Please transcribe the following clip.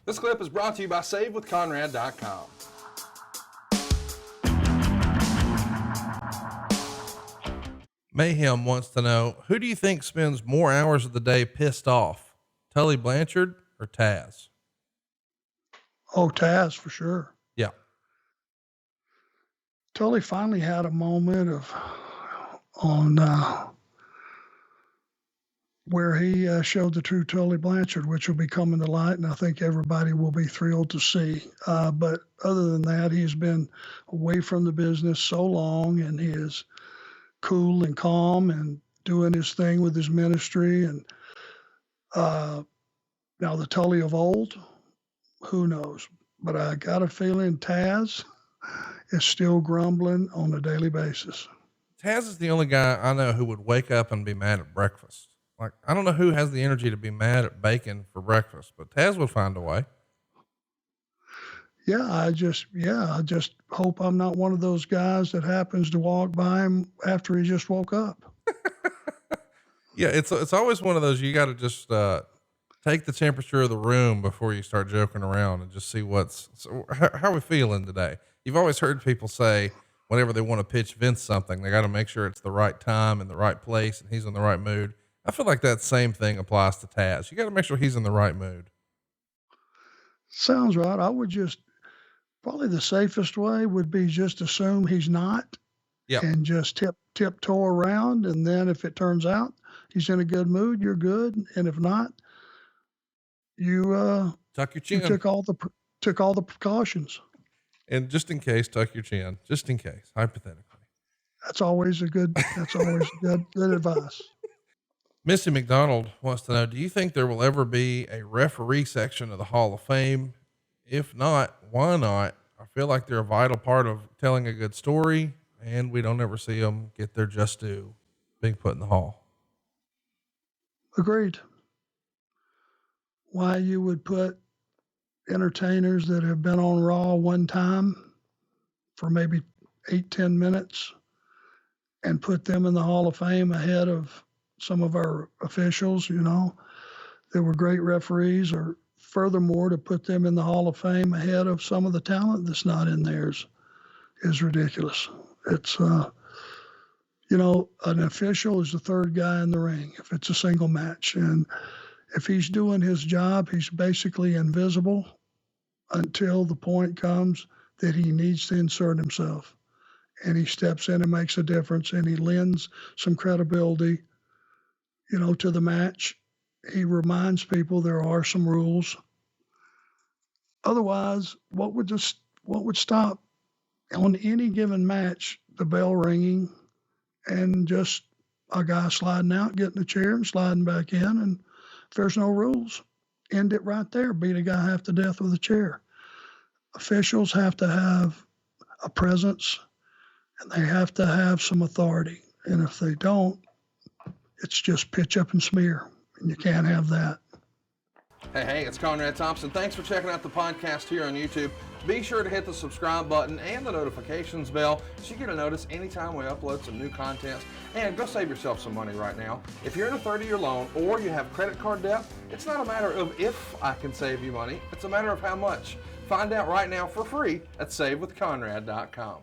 This clip is brought to you by SaveWithConrad.com. Mayhem wants to know, who do you think spends more hours of the day pissed off, Tully Blanchard or Taz? Oh, Taz for sure. Yeah. Tully finally had a moment where he showed the true Tully Blanchard, which will be coming to light, and I think everybody will be thrilled to see. But other than that, he's been away from the business so long, and he is cool and calm and doing his thing with his ministry. And now the Tully of old, who knows? But I got a feeling Taz is still grumbling on a daily basis. Taz is the only guy I know who would wake up and be mad at breakfast. Like, I don't know who has the energy to be mad at bacon for breakfast, but Taz would find a way. Yeah, I just hope I'm not one of those guys that happens to walk by him after he just woke up. Yeah, it's always one of those, you got to just take the temperature of the room before you start joking around and just see how are we feeling today? You've always heard people say whenever they want to pitch Vince something, they got to make sure it's the right time and the right place and he's in the right mood. I feel like that same thing applies to Taz. You got to make sure he's in the right mood. Sounds right. I would probably the safest way would be just assume he's not. Yep. And just tiptoe around. And then if it turns out he's in a good mood, you're good. And if not, you tuck your chin. You took all the precautions. And just in case, tuck your chin, just in case, hypothetically. That's always good advice. Missy McDonald wants to know, do you think there will ever be a referee section of the Hall of Fame? If not, why not? I feel like they're a vital part of telling a good story, and we don't ever see them get their just due being put in the hall. Agreed. Why you would put entertainers that have been on Raw one time for maybe 8-10 minutes and put them in the Hall of Fame ahead of some of our officials, that were great referees, or furthermore, to put them in the Hall of Fame ahead of some of the talent that's not in theirs is ridiculous. It's, an official is the third guy in the ring if it's a single match. And if he's doing his job, he's basically invisible until the point comes that he needs to insert himself. And he steps in and makes a difference, and he lends some credibility, to the match. He reminds people there are some rules. Otherwise, what would stop on any given match the bell ringing and just a guy sliding out, getting a chair and sliding back in, and if there's no rules, end it right there. Beat a guy half to death with a chair. Officials have to have a presence, and they have to have some authority. And if they don't, it's just pitch up and smear, and you can't have that. Hey, it's Conrad Thompson. Thanks for checking out the podcast here on YouTube. Be sure to hit the subscribe button and the notifications bell so you get a notice anytime we upload some new content. And go save yourself some money right now. If you're in a 30-year loan or you have credit card debt, it's not a matter of if I can save you money. It's a matter of how much. Find out right now for free at SaveWithConrad.com.